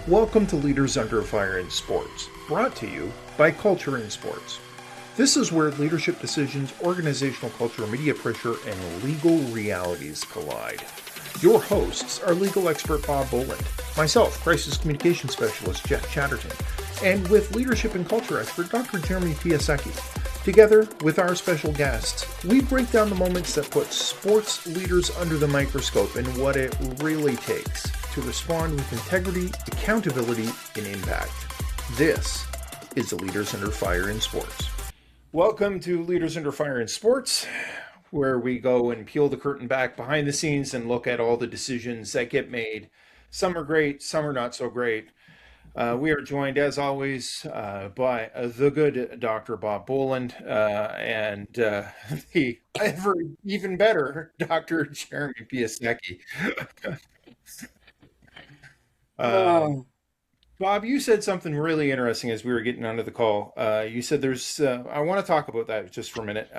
Welcome to Leaders Under Fire in Sports, brought to you by Culture in Sports. This is where leadership decisions, organizational culture, media pressure, and legal realities collide. Your hosts are legal expert Bob Boland, myself, crisis communication specialist Jeff Chatterton, and with leadership and culture expert Dr. Jeremy Piasecki. Together with our special guests, we break down the moments that put sports leaders under the microscope and what it really takes to respond with integrity, accountability, and impact. This is the Leaders Under Fire in Sports. Welcome to Leaders Under Fire in Sports, where we go and peel the curtain back behind the scenes and look at all the decisions that get made. Some are great, some are not so great. We are joined, as always, by the good Dr. Bob Boland and the ever even better Dr. Jeremy Piasecki. Bob, you said something really interesting as we were getting onto the call. You said there's, I want to talk about that just for a minute.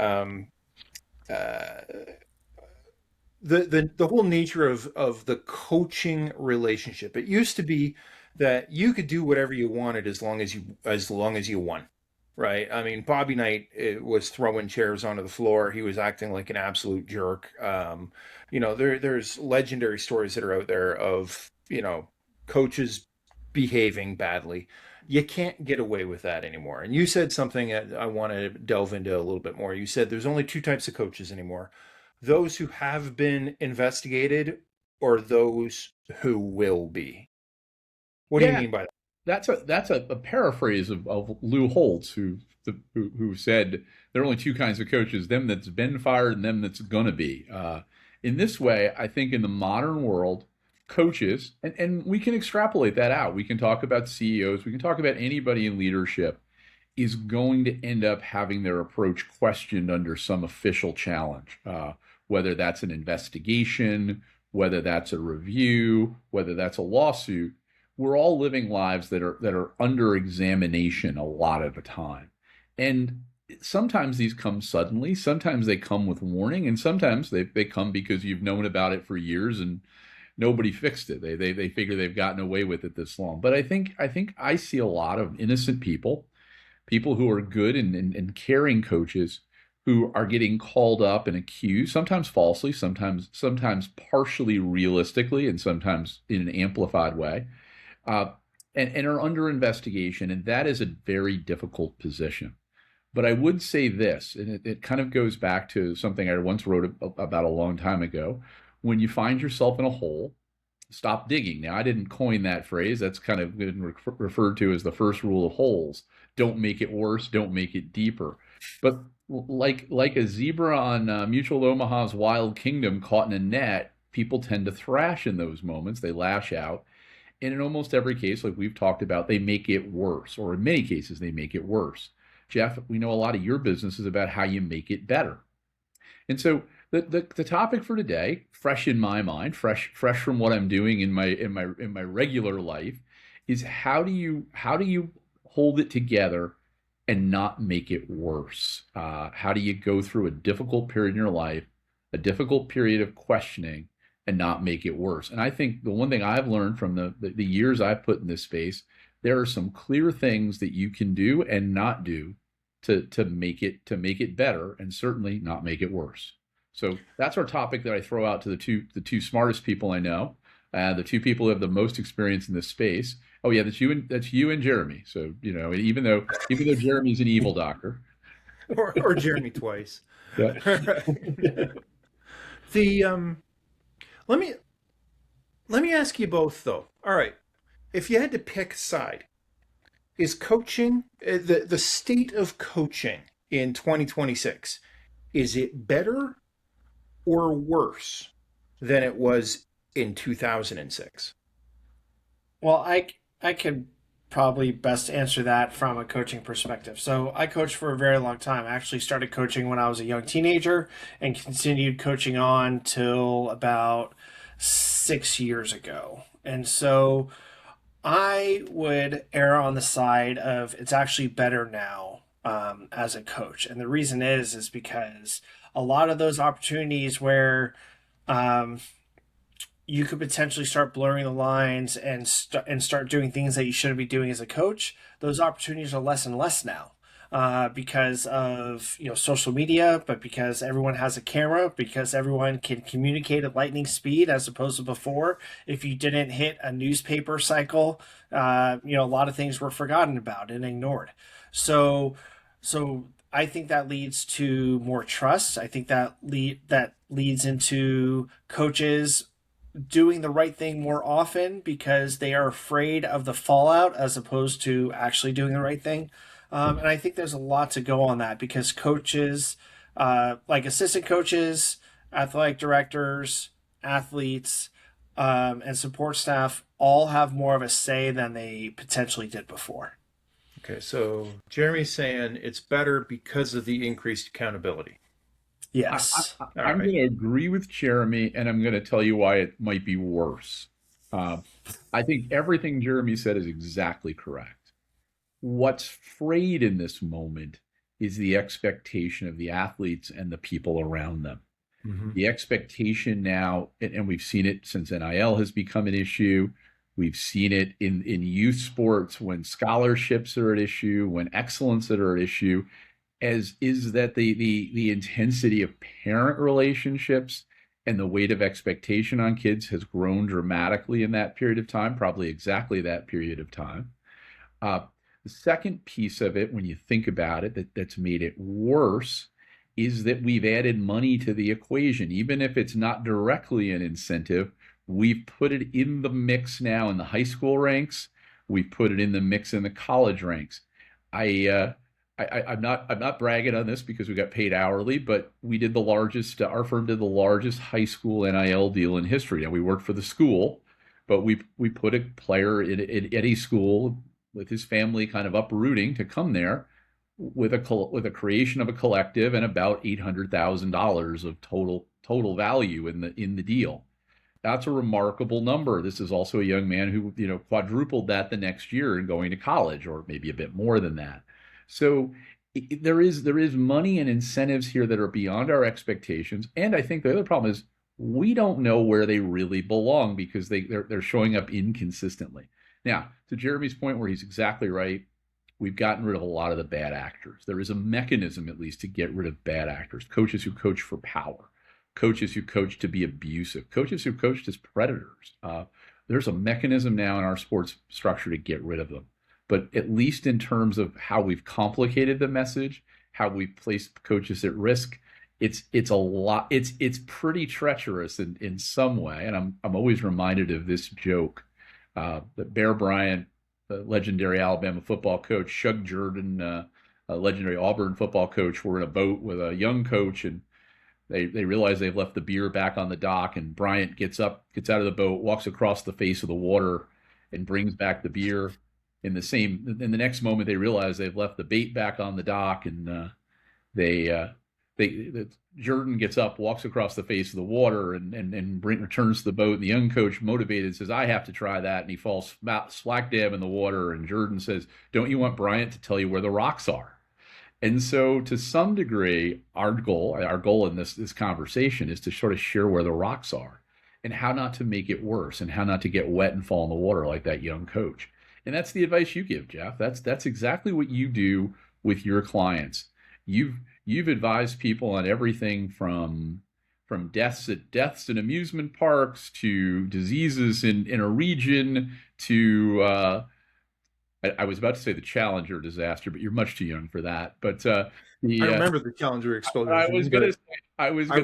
The whole nature of the coaching relationship. It used to be that you could do whatever you wanted as long as you won, right? I mean, Bobby Knight was throwing chairs onto the floor. He was acting like an absolute jerk. There's legendary stories that are out there of, coaches behaving badly. You can't get away with that anymore. And you said something that I want to delve into a little bit more. You said there's only two types of coaches anymore: those who have been investigated or those who will be. What do you mean by that? That's a paraphrase of Lou Holtz, who said there are only two kinds of coaches: them that's been fired and them that's gonna be. In this way, I think in the modern world, coaches, and we can extrapolate that out. We can talk about CEOs, we can talk about anybody in leadership, is going to end up having their approach questioned under some official challenge, whether that's an investigation, whether that's a review, whether that's a lawsuit. We're all living lives that are under examination a lot of the time. And sometimes these come suddenly, sometimes they come with warning, and sometimes they come because you've known about it for years and nobody fixed it. They figure they've gotten away with it this long. But I think I see a lot of innocent people who are good and caring coaches who are getting called up and accused, sometimes falsely, sometimes partially realistically, and sometimes in an amplified way. And are under investigation, and that is a very difficult position. But I would say this, and it kind of goes back to something I once wrote about a long time ago. When you find yourself in a hole, stop digging. Now, I didn't coin that phrase. That's kind of been referred to as the first rule of holes. Don't make it worse, don't make it deeper. But like a zebra on Mutual Omaha's Wild Kingdom caught in a net, people tend to thrash in those moments. They lash out. And in almost every case, like we've talked about, they make it worse, or in many cases, they make it worse. Jeff, we know a lot of your business is about how you make it better. And so the topic for today, fresh in my mind, fresh from what I'm doing in my regular life, is how do you hold it together and not make it worse? How do you go through a difficult period in your life, a difficult period of questioning, and not make it worse? And I think the one thing I've learned from the years I've put in this space, there are some clear things that you can do and not do to make it better, and certainly not make it worse. So that's our topic that I throw out to the two smartest people I know, the two people who have the most experience in this space. Oh yeah, that's you and Jeremy. So even though Jeremy's an evil doctor, or Jeremy twice. Yeah. Let me ask you both though. All right, if you had to pick a side, is coaching the state of coaching in 2026? Is it better or worse than it was in 2006? Well, I could probably best answer that from a coaching perspective. So I coached for a very long time. I actually started coaching when I was a young teenager and continued coaching on till about 6 years ago. And so I would err on the side of it's actually better now as a coach. And the reason is because a lot of those opportunities where you could potentially start blurring the lines and start doing things that you shouldn't be doing as a coach. Those opportunities are less and less now. Because of social media, but because everyone has a camera, because everyone can communicate at lightning speed as opposed to before. If you didn't hit a newspaper cycle, a lot of things were forgotten about and ignored. So I think that leads to more trust. I think that leads into coaches doing the right thing more often because they are afraid of the fallout as opposed to actually doing the right thing. And I think there's a lot to go on that because coaches, like assistant coaches, athletic directors, athletes, and support staff all have more of a say than they potentially did before. Okay, so Jeremy's saying it's better because of the increased accountability. Yes. All I'm right. going to agree with Jeremy, and I'm going to tell you why it might be worse. Uh, I think everything Jeremy said is exactly correct. What's frayed in this moment is the expectation of the athletes and the people around them. Mm-hmm. The expectation now, and we've seen it since NIL has become an issue. We've seen it in youth sports when scholarships are at issue, when excellence are at issue, as is that the intensity of parent relationships and the weight of expectation on kids has grown dramatically in that period of time, probably exactly that period of time. The second piece of it, when you think about it, that's made it worse, is that we've added money to the equation. Even if it's not directly an incentive, we've put it in the mix now in the high school ranks. We've put it in the mix in the college ranks. I'm not bragging on this because we got paid hourly, but we did the largest. Our firm did the largest high school NIL deal in history. Now we worked for the school, but we put a player in a school with his family kind of uprooting to come there with a creation of a collective and about $800,000 of total value in the deal. That's a remarkable number. This is also a young man who quadrupled that the next year and going to college, or maybe a bit more than that. So there is money and incentives here that are beyond our expectations. And I think the other problem is we don't know where they really belong because they're showing up inconsistently. Now, to Jeremy's point, where he's exactly right, we've gotten rid of a lot of the bad actors. There is a mechanism, at least, to get rid of bad actors. Coaches who coach for power, coaches who coach to be abusive, coaches who coached as predators. There's a mechanism now in our sports structure to get rid of them. But at least in terms of how we've complicated the message, how we've placed coaches at risk, it's a lot. It's pretty treacherous in some way. And I'm always reminded of this joke that Bear Bryant, the legendary Alabama football coach, Shug Jordan, a legendary Auburn football coach, were in a boat with a young coach, and they realize they've left the beer back on the dock, and Bryant gets out of the boat, walks across the face of the water, and brings back the beer. In the next moment, they realize they've left the bait back on the dock, and Jordan gets up, walks across the face of the water, and returns to the boat. And the young coach, motivated, says, "I have to try that," and he falls slack dab in the water. And Jordan says, "Don't you want Bryant to tell you where the rocks are?" And so, to some degree, our goal in this conversation is to sort of share where the rocks are, and how not to make it worse, and how not to get wet and fall in the water like that young coach. And that's the advice you give, Jeff. That's exactly what you do with your clients. You've advised people on everything from deaths in amusement parks to diseases in a region to I was about to say the Challenger disaster, but you're much too young for that. But I remember the Challenger explosion. I was going to say I was going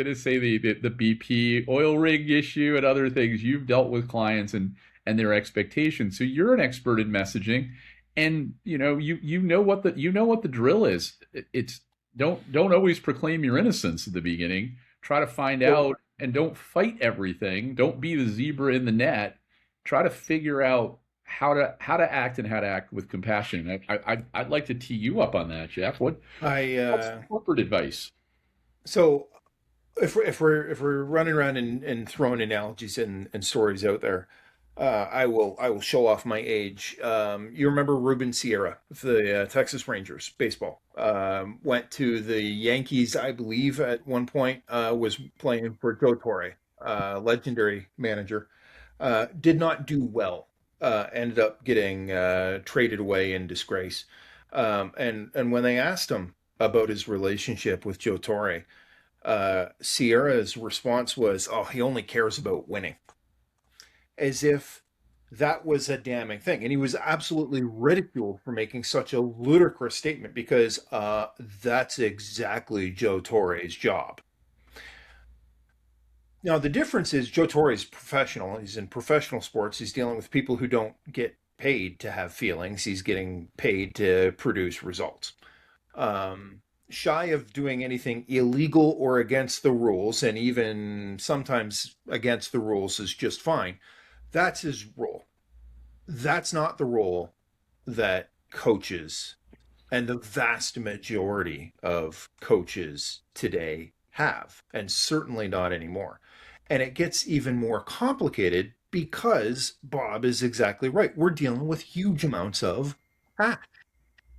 to say the BP oil rig issue and other things. You've dealt with clients and their expectations, so you're an expert in messaging, and you know what the drill is. It's don't always proclaim your innocence at the beginning. Try to find out, and don't fight everything. Don't be the zebra in the net. Try to figure out how to act and how to act with compassion. I'd like to tee you up on that, Jeff. What's corporate advice? So if we're running around and throwing analogies and stories out there, I will show off my age. You remember Ruben Sierra, the Texas Rangers baseball? Went to the Yankees, I believe, at one point. Was playing for Joe Torre, legendary manager. Did not do well. Ended up getting traded away in disgrace. And when they asked him about his relationship with Joe Torre, Sierra's response was, "Oh, he only cares about winning." As if that was a damning thing. And he was absolutely ridiculed for making such a ludicrous statement because that's exactly Joe Torre's job. Now, the difference is Joe Torre is professional. He's in professional sports. He's dealing with people who don't get paid to have feelings. He's getting paid to produce results. Shy of doing anything illegal or against the rules, and even sometimes against the rules is just fine. That's his role. That's not the role that coaches and the vast majority of coaches today have, and certainly not anymore. And it gets even more complicated because Bob is exactly right. We're dealing with huge amounts of cash,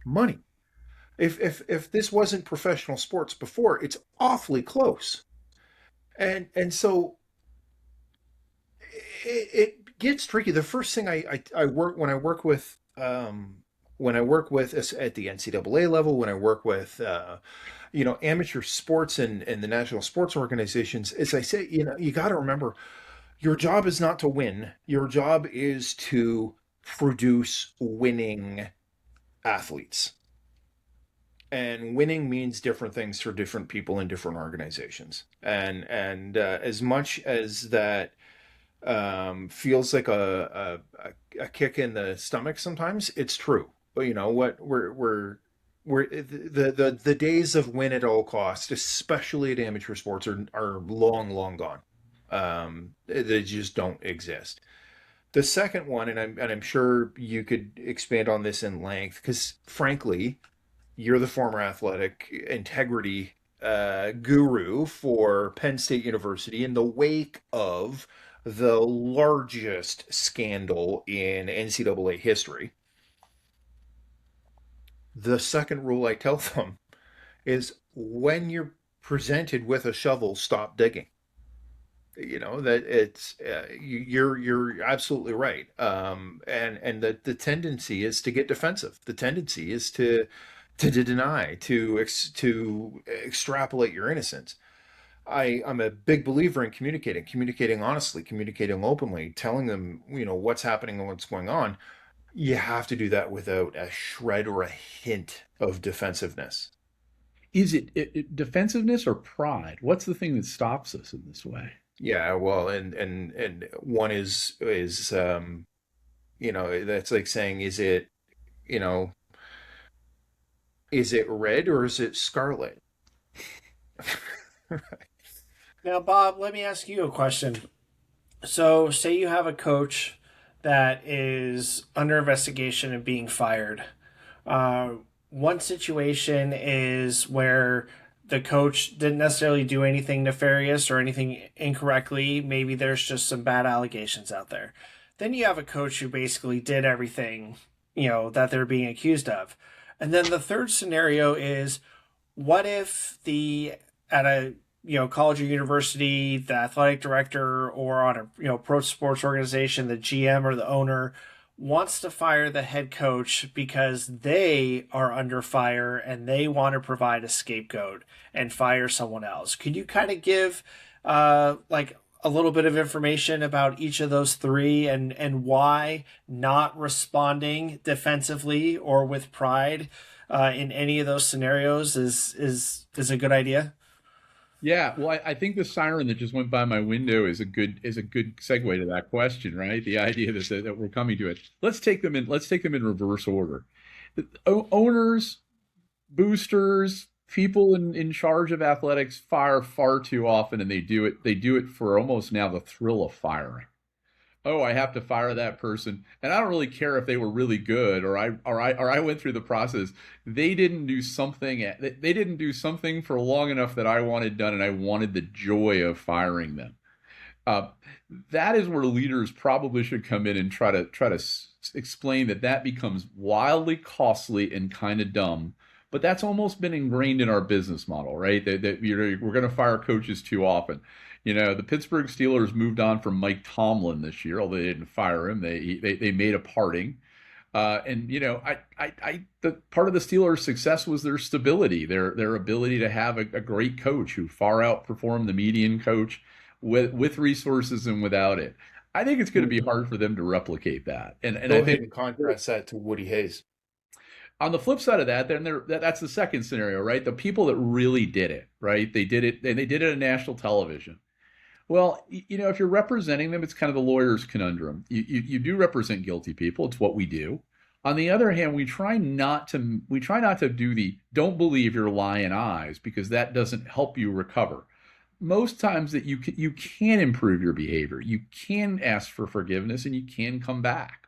money. If this wasn't professional sports before, it's awfully close. And so it gets tricky. The first thing I work when I work with at the NCAA level, when I work with amateur sports and the national sports organizations, is I say, you got to remember your job is not to win. Your job is to produce winning athletes. And winning means different things for different people in different organizations. And as much as that feels like a kick in the stomach sometimes, it's true. But you know what? We're the days of win at all costs, especially at amateur sports, are long gone. They just don't exist. The second one, and I'm sure you could expand on this in length, because frankly, you're the former athletic integrity guru for Penn State University in the wake of the largest scandal in NCAA history. The second rule I tell them is when you're presented with a shovel, stop digging. You know that it's you're absolutely right. And the tendency is to get defensive. The tendency is to deny, to extrapolate your innocence. I'm a big believer in communicating honestly, communicating openly, telling them, what's happening and what's going on. You have to do that without a shred or a hint of defensiveness. Is it defensiveness or pride? What's the thing that stops us in this way? Yeah, well, and one is that's like saying, you know, is it red or is it scarlet? Now, Bob, let me ask you a question. So, say you have a coach that is under investigation and being fired. Uh, One situation is where the coach didn't necessarily do anything nefarious or anything incorrectly. Maybe there's just some bad allegations out there. Then you have a coach who basically did everything, that they're being accused of. And then the third scenario is what if the at a college or university, the athletic director or on a pro sports organization, the GM or the owner wants to fire the head coach because they are under fire and they want to provide a scapegoat and fire someone else. Could you kind of give like a little bit of information about each of those three and why not responding defensively or with pride in any of those scenarios is a good idea? Yeah, well, I think the siren that just went by my window is a good segue to that question, right? The idea that we're coming to it. Let's take them in reverse order. Owners, boosters, people in charge of athletics fire far too often, and they do it for almost now the thrill of firing. Oh, I have to fire that person, and I don't really care if they were really good or I went through the process. They didn't do something for long enough that I wanted done, and I wanted the joy of firing them. Uh, that is where leaders probably should come in and try to explain that that becomes wildly costly and kind of dumb. But that's almost been ingrained in our business model, right? That we're going to fire coaches too often. The Pittsburgh Steelers moved on from Mike Tomlin this year, although they didn't fire him. They made a parting. And the part of the Steelers' success was their stability, their ability to have a great coach who far outperformed the median coach with resources and without it. I think it's going to be hard for them to replicate that. And Go I ahead think and contrast that to Woody Hayes. on the flip side of that, that's the second scenario, right? The people that really did it, right? They did it, and they did it on national television. Well, if you're representing them, it's kind of the lawyer's conundrum. You do represent guilty people. It's what we do. On the other hand, we try not to do the don't believe your lying eyes, because that doesn't help you recover. Most times that you can improve your behavior. You can ask for forgiveness and you can come back.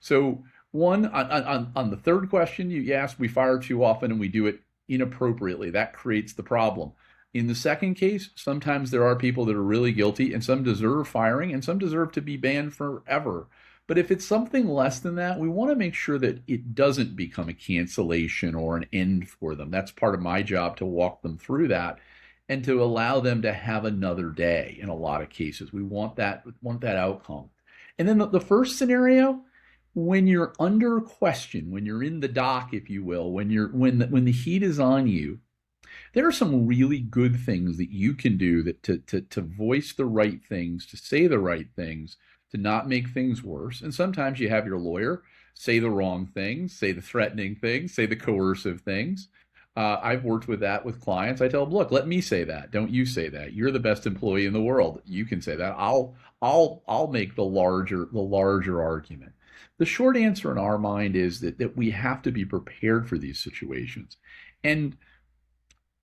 So on the third question you asked, we fire too often and we do it inappropriately. That creates the problem. In the second case, sometimes there are people that are really guilty and some deserve firing and some deserve to be banned forever. But if it's something less than that, we want to make sure that it doesn't become a cancellation or an end for them. That's part of my job, to walk them through that and to allow them to have another day. In a lot of cases, we want that outcome. And then the first scenario, when you're under question, when you're in the dock, if you will, when the heat is on you, there are some really good things that you can do to voice the right things, to say the right things, to not make things worse. And sometimes you have your lawyer say the wrong things, say the threatening things, say the coercive things. I've worked with that with clients. I tell them, look, let me say that. Don't you say that. You're the best employee in the world. You can say that. I'll make the larger argument. The short answer in our mind is that we have to be prepared for these situations. And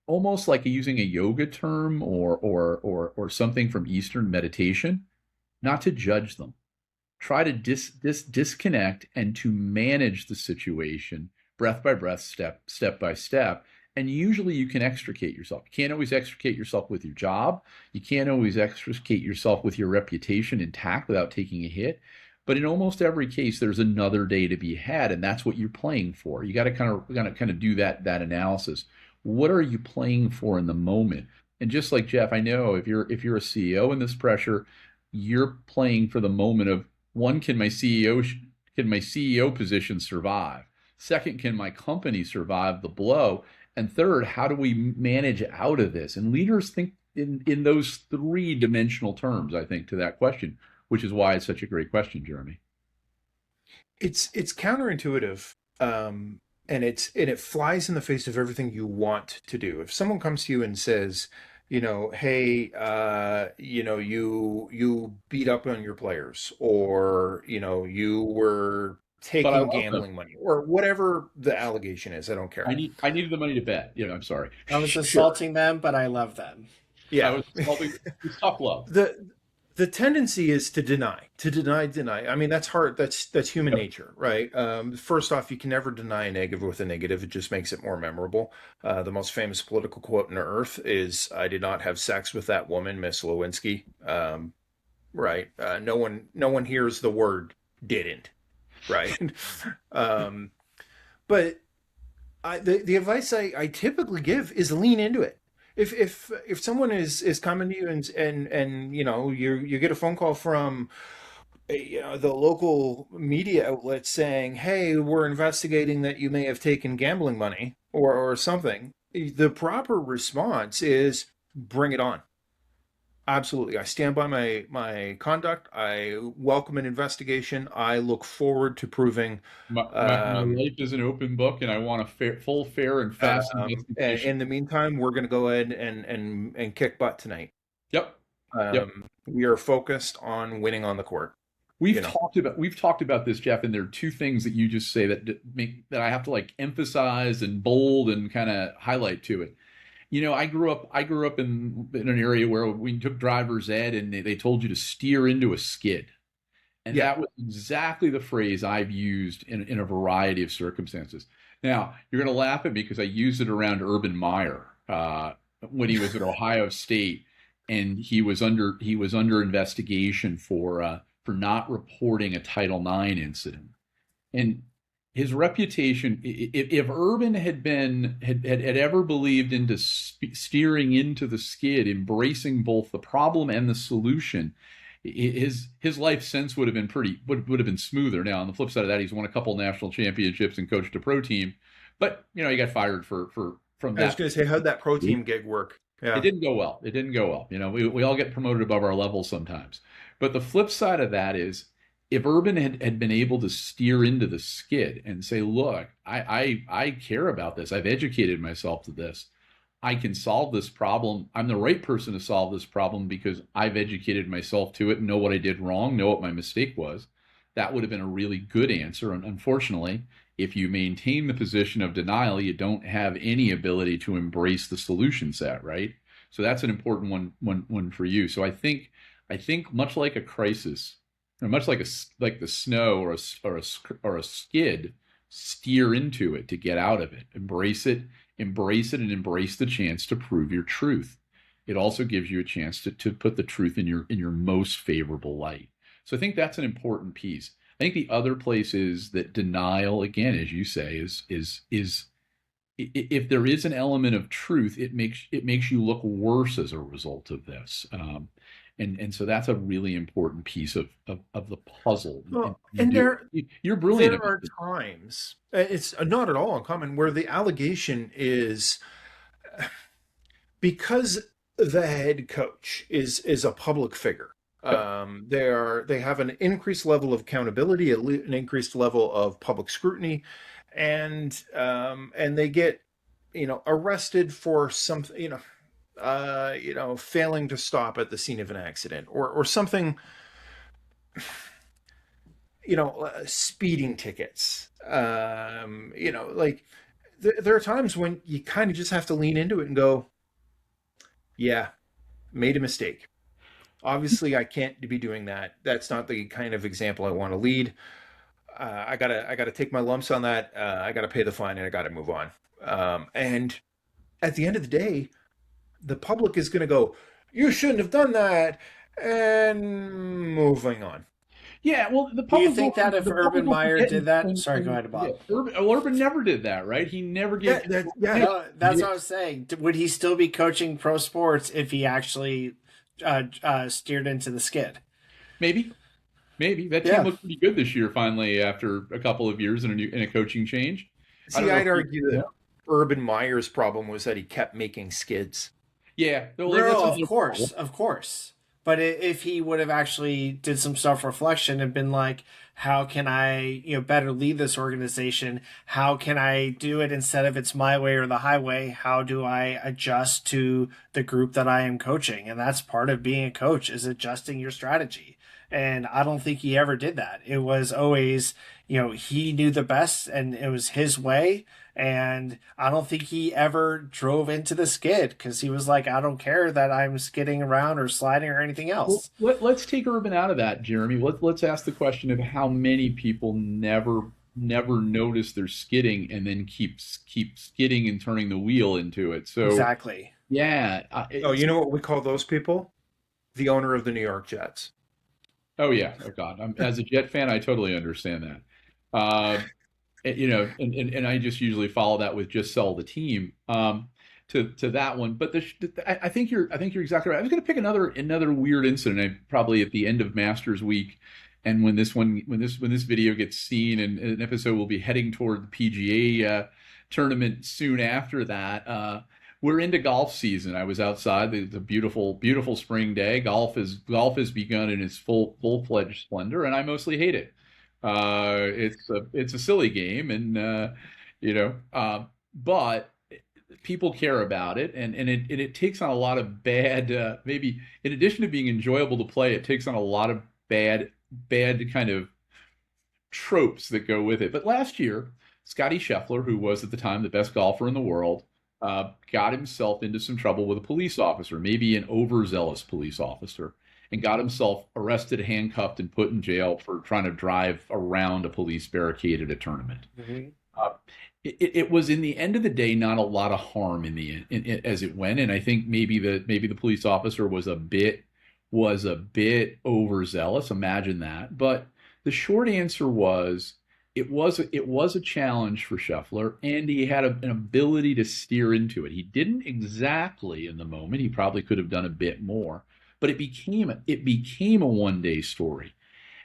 almost like using a yoga term or something from Eastern meditation, not to judge them. Try to disconnect and to manage the situation breath by breath, step by step. And usually you can extricate yourself. You can't always extricate yourself with your job. You can't always extricate yourself with your reputation intact without taking a hit. But in almost every case, there's another day to be had, and that's what you're playing for. You got to kind of do that analysis. What are you playing for in the moment? And just like Jeff, I know if you're a CEO in this pressure, you're playing for the moment of, one, can my CEO position survive? Second, can my company survive the blow? And third, how do we manage out of this? And leaders think in those three-dimensional terms, I think, to that question, which is why it's such a great question, Jeremy. It's counterintuitive, and it flies in the face of everything you want to do. If someone comes to you and says, hey, you beat up on your players, or you were taking gambling money, or whatever the allegation is, I don't care. I needed the money to bet. I'm sorry. I was assaulting them, but I love them. Yeah, I was assaulting. It's tough love. The tendency is to deny. I mean, that's hard. That's human nature, right? First off, you can never deny a negative with a negative. It just makes it more memorable. The most famous political quote on earth is, "I did not have sex with that woman, Miss Lewinsky." Right? No one hears the word "didn't." Right? But the advice I typically give is lean into it. If someone is coming to you and you get a phone call from the local media outlet saying, hey, we're investigating that you may have taken gambling money or something, the proper response is bring it on. Absolutely. I stand by my conduct. I welcome an investigation. I look forward to proving my life is an open book, and I want a full, fair, and fast investigation. In the meantime, we're going to go ahead and kick butt tonight. Yep. We are focused on winning on the court. We've talked about this, Jeff, and there are two things that you just say that I have to emphasize and bold and kind of highlight to it. I grew up in an area where we took driver's ed and they told you to steer into a skid. And that was exactly the phrase I've used in a variety of circumstances. Now, you're going to laugh at me because I used it around Urban Meyer when he was at Ohio State. and he was under investigation for not reporting a Title IX incident. And his reputation, if Urban had ever believed into steering into the skid, embracing both the problem and the solution, his life since would have been smoother. Now, on the flip side of that, he's won a couple national championships and coached a pro team, but he got fired from that. I was going to say, how'd that pro team gig work? Yeah. It didn't go well. We all get promoted above our level sometimes. But the flip side of that is, if Urban had been able to steer into the skid and say, look, I care about this. I've educated myself to this. I can solve this problem. I'm the right person to solve this problem because I've educated myself to it and know what I did wrong, know what my mistake was. That would have been a really good answer. And unfortunately, if you maintain the position of denial, you don't have any ability to embrace the solution set, right? So that's an important one for you. So I think much like a crisis, or much like the snow or a skid, steer into it to get out of it. Embrace it, and embrace the chance to prove your truth. It also gives you a chance to put the truth in your most favorable light. So I think that's an important piece. I think the other place is that denial, again, as you say, is if there is an element of truth, it makes you look worse as a result of this. And so that's a really important piece of the puzzle. Well, you're brilliant. There are times, it's not at all uncommon, where the allegation is because the head coach is a public figure. They have an increased level of accountability, an increased level of public scrutiny, and they get arrested for something, failing to stop at the scene of an accident or something, speeding tickets. Like there are times when you kind of just have to lean into it and go, yeah, made a mistake. Obviously, I can't be doing that. That's not the kind of example I want to lead. I gotta take my lumps on that. I gotta pay the fine, and I gotta move on. And at the end of the day, the public is going to go, you shouldn't have done that, and moving on. Yeah, well, the public. Do you think that if Urban Meyer did that? Sorry, go ahead, Bob. Yeah, Urban never did that, right? He never did. No, that's what I was saying. Would he still be coaching pro sports if he actually steered into the skid? Maybe. That team looked pretty good this year, finally, after a couple of years in a coaching change. See, I'd argue that Urban Meyer's problem was that he kept making skids. Yeah. No, of course. But if he would have actually did some self-reflection and been like, how can I, better lead this organization? How can I do it instead of it's my way or the highway? How do I adjust to the group that I am coaching? And that's part of being a coach, is adjusting your strategy. And I don't think he ever did that. It was always, he knew the best and it was his way. And I don't think he ever drove into the skid because he was like, I don't care that I'm skidding around or sliding or anything else. Well, let's take Urban out of that, Jeremy. Let's ask the question of how many people never notice they're skidding and then keep skidding and turning the wheel into it. So exactly. Yeah. You know what we call those people? The owner of the New York Jets. Oh yeah. Oh God. As a Jet fan, I totally understand that. And I just usually follow that with just sell the team to that one. But I think you're exactly right. I was going to pick another weird incident. Probably at the end of Masters Week, and when this video gets seen, and an episode will be heading toward the PGA tournament soon after that. We're into golf season. I was outside. The beautiful spring day. Golf has begun in its full-fledged splendor, and I mostly hate it. It's a silly game, and but people care about it, and it takes on a lot of bad. Maybe in addition to being enjoyable to play, it takes on a lot of bad kind of tropes that go with it. But last year, Scotty Scheffler, who was at the time the best golfer in the world, got himself into some trouble with a police officer, maybe an overzealous police officer, and got himself arrested, handcuffed, and put in jail for trying to drive around a police barricade at a tournament. Mm-hmm. it was in the end of the day not a lot of harm as it went, and I think maybe the police officer was a bit overzealous. Imagine that, but the short answer was it was a challenge for Scheffler, and he had an ability to steer into it. He didn't exactly in the moment. He probably could have done a bit more, but it became a one day story.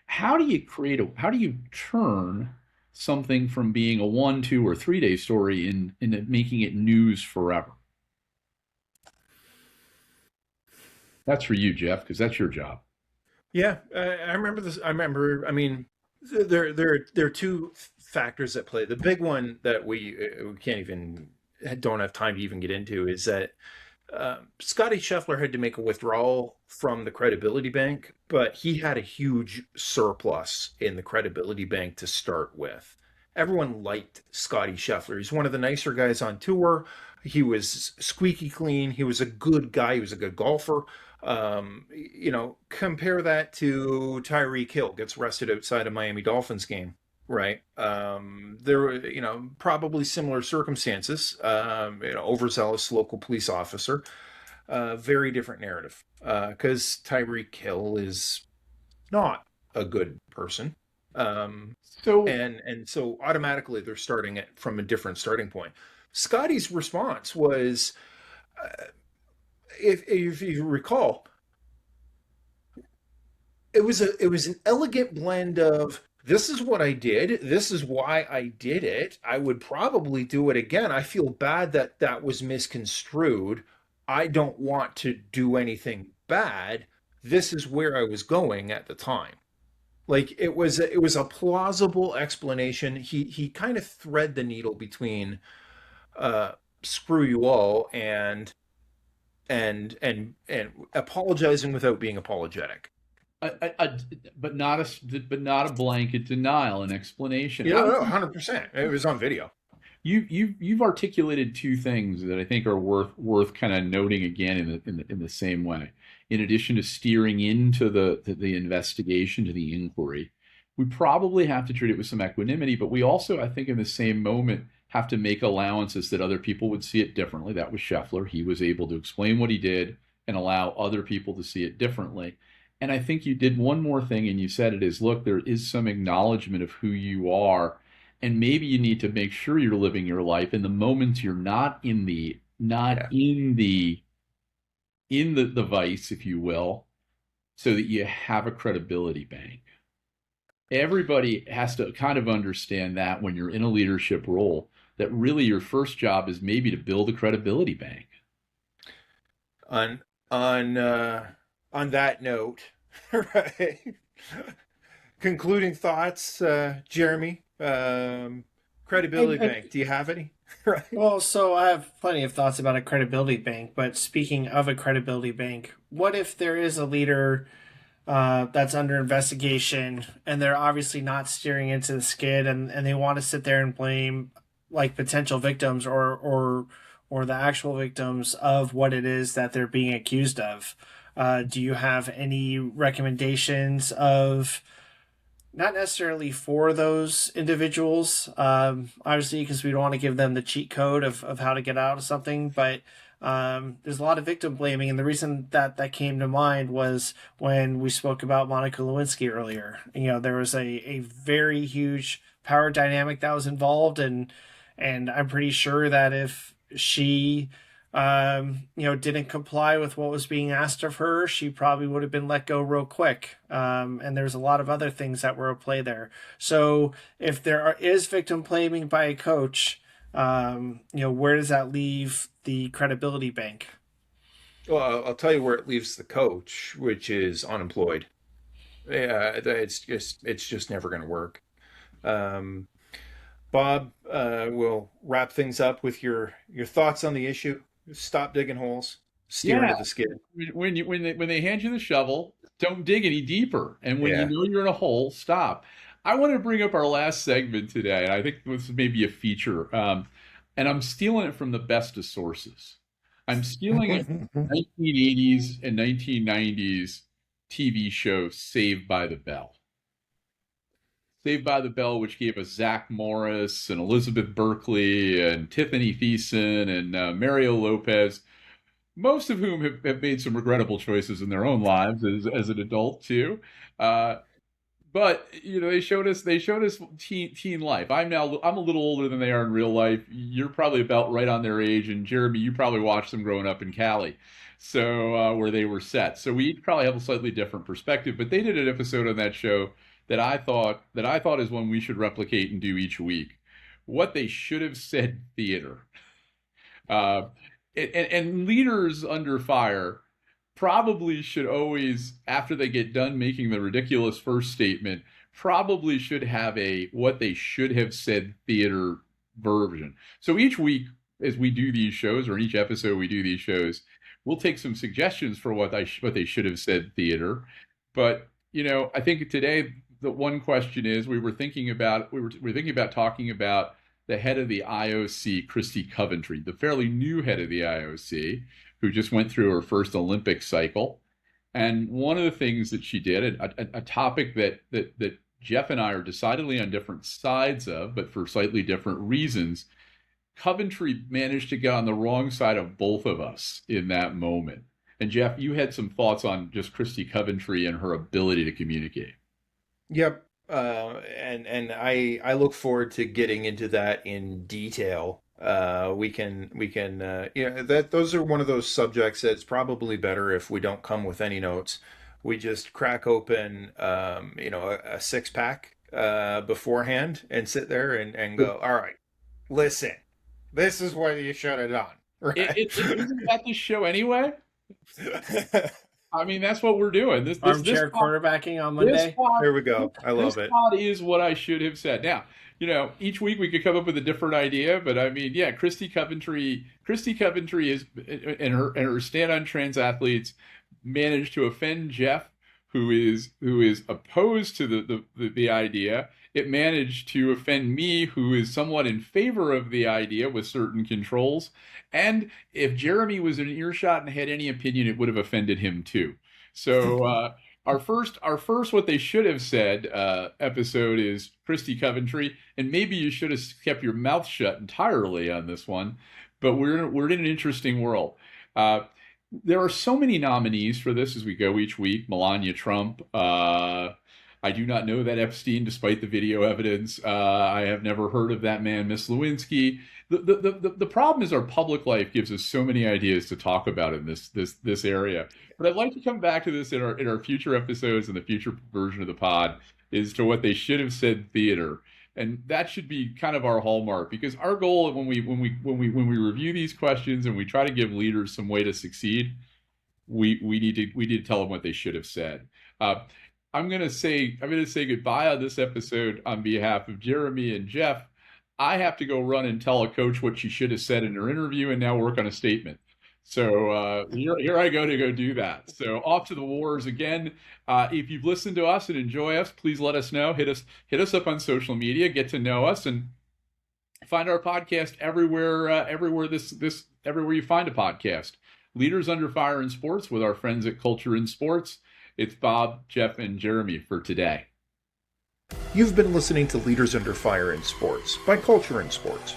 How do you turn something from being a 1, 2, or 3 day story into making it news forever? That's for you, Jeff, because that's your job. Yeah, I remember this. I remember. I mean, there are two factors at play. The big one that we can't even don't have time to even get into is that Scotty Scheffler had to make a withdrawal from the credibility bank, but he had a huge surplus in the credibility bank to start with. Everyone liked Scotty Scheffler. He's one of the nicer guys on tour. He was squeaky clean. He was a good guy. He was a good golfer. Compare that to Tyreek Hill gets arrested outside a Miami Dolphins game, right? There were, probably similar circumstances. Overzealous local police officer. Very different narrative. Because Tyreek Hill is not a good person. So And so automatically they're starting it from a different starting point. Scotty's response was, if you recall, it was an elegant blend of this is what I did, this is why I did it. I would probably do it again. I feel bad that that was misconstrued. I don't want to do anything bad. This is where I was going at the time. Like it was a plausible explanation. He kind of thread the needle between uh screw you all and apologizing without being apologetic. a, but not a blanket denial, an explanation. You know, no, 100%. It was on video. You've articulated two things that I think are worth kind of noting again in the same way. In addition to steering into the investigation, to the inquiry, we probably have to treat it with some equanimity, but we also, I think, in the same moment, have to make allowances that other people would see it differently. That was Scheffler. He was able to explain what he did and allow other people to see it differently. And I think you did one more thing, and you said it is, look, there is some acknowledgement of who you are, and maybe you need to make sure you're living your life in the moments you're not in the not Yeah. in the vice, if you will, so that you have a credibility bank. Everybody has to kind of understand that when you're in a leadership role, that really your first job is maybe to build a credibility bank. On on that note, right? Concluding thoughts, Jeremy. Credibility And bank. Do you have any? Right. well, so I have plenty of thoughts about a credibility bank, but speaking of a credibility bank, what if there is a leader that's under investigation and they're obviously not steering into the skid and they want to sit there and blame like potential victims or the actual victims of what it is that they're being accused of? Do you have any recommendations of not necessarily for those individuals, obviously, because we don't want to give them the cheat code of how to get out of something. But there's a lot of victim blaming. And the reason that that came to mind was when we spoke about Monica Lewinsky earlier. There was a very huge power dynamic that was involved. And I'm pretty sure that if she didn't comply with what was being asked of her, she probably would have been let go real quick. And there's a lot of other things that were at play there. So if is victim blaming by a coach, where does that leave the credibility bank? Well, I'll tell you where it leaves the coach, which is unemployed. Yeah, it's just never going to work. Um, Bob, we'll wrap things up with your thoughts on the issue. Stop digging holes. Steer Yeah, into the skid. when they hand you the shovel, don't dig any deeper. And when you Yeah. know you're in a hole, stop. I want to bring up our last segment today, and I think this is maybe a feature. And I'm stealing it from the best of sources. I'm stealing it from the 1980s and 1990s TV show Saved by the Bell. Saved by the Bell, which gave us Zach Morris and Elizabeth Berkley and Tiffany Thiessen and Mario Lopez, most of whom have made some regrettable choices in their own lives as an adult too. But they showed us teen life. I'm a little older than they are in real life. You're probably about right on their age, and Jeremy, you probably watched them growing up in Cali, so where they were set. So we probably have a slightly different perspective. But they did an episode on that show that I thought is one we should replicate and do each week. What they should have said theater. And leaders under fire probably should always, after they get done making the ridiculous first statement, probably should have a what they should have said theater version. So each week, as we do these shows, or in each episode we do these shows, we'll take some suggestions for what they should have said theater. But I think today the one question is we were thinking about talking about the head of the IOC, Christy Coventry, the fairly new head of the IOC, who just went through her first Olympic cycle. And one of the things that she did, a topic that Jeff and I are decidedly on different sides of, but for slightly different reasons, Coventry managed to get on the wrong side of both of us in that moment. And Jeff, you had some thoughts on just Christy Coventry and her ability to communicate. Yep. And I look forward to getting into that in detail. We can those are one of those subjects that's probably better if we don't come with any notes. We just crack open a 6-pack beforehand and sit there and go, all right, listen, this is what you should have done. Right? Isn't that the show anyway? I mean, that's what we're doing. This armchair quarterbacking on Monday. Here we go. I love it. This pod is what I should have said. Now, each week we could come up with a different idea, but I mean, yeah, Christy Coventry is, and her stand on trans athletes managed to offend Jeff, who is opposed to the idea. It managed to offend me, who is somewhat in favor of the idea with certain controls. And if Jeremy was in earshot and had any opinion, it would have offended him too. So our first what they should have said episode is Christy Coventry, and maybe you should have kept your mouth shut entirely on this one. But we're in an interesting world. There are so many nominees for this as we go each week. Melania Trump. I do not know that Epstein, despite the video evidence. I have never heard of that man, Miss Lewinsky. The problem is our public life gives us so many ideas to talk about in this area. But I'd like to come back to this in our future episodes and the future version of the pod, is to what they should have said theater. And that should be kind of our hallmark, because our goal when we review these questions and we try to give leaders some way to succeed, we need to tell them what they should have said. I'm going to say goodbye on this episode on behalf of Jeremy and Jeff. I have to go run and tell a coach what she should have said in her interview and now work on a statement. So here I go to go do that. So off to the wars again. If you've listened to us and enjoy us, please let us know. Hit us up on social media. Get to know us and find our podcast everywhere you find a podcast. Leaders Under Fire in Sports with our friends at Culture in Sports. It's Bob, Jeff, and Jeremy for today. You've been listening to Leaders Under Fire in Sports by Culture in Sports.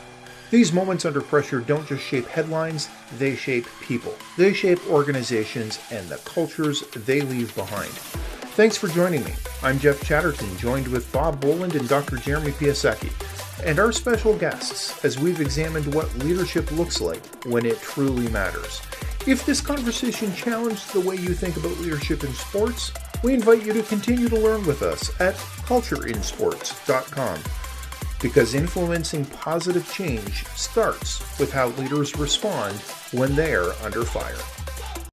These moments under pressure don't just shape headlines, they shape people. They shape organizations and the cultures they leave behind. Thanks for joining me. I'm Jeff Chatterton, joined with Bob Boland and Dr. Jeremy Piasecki, and our special guests as we've examined what leadership looks like when it truly matters. If this conversation challenged the way you think about leadership in sports, we invite you to continue to learn with us at cultureinsports.com. Because influencing positive change starts with how leaders respond when they are under fire.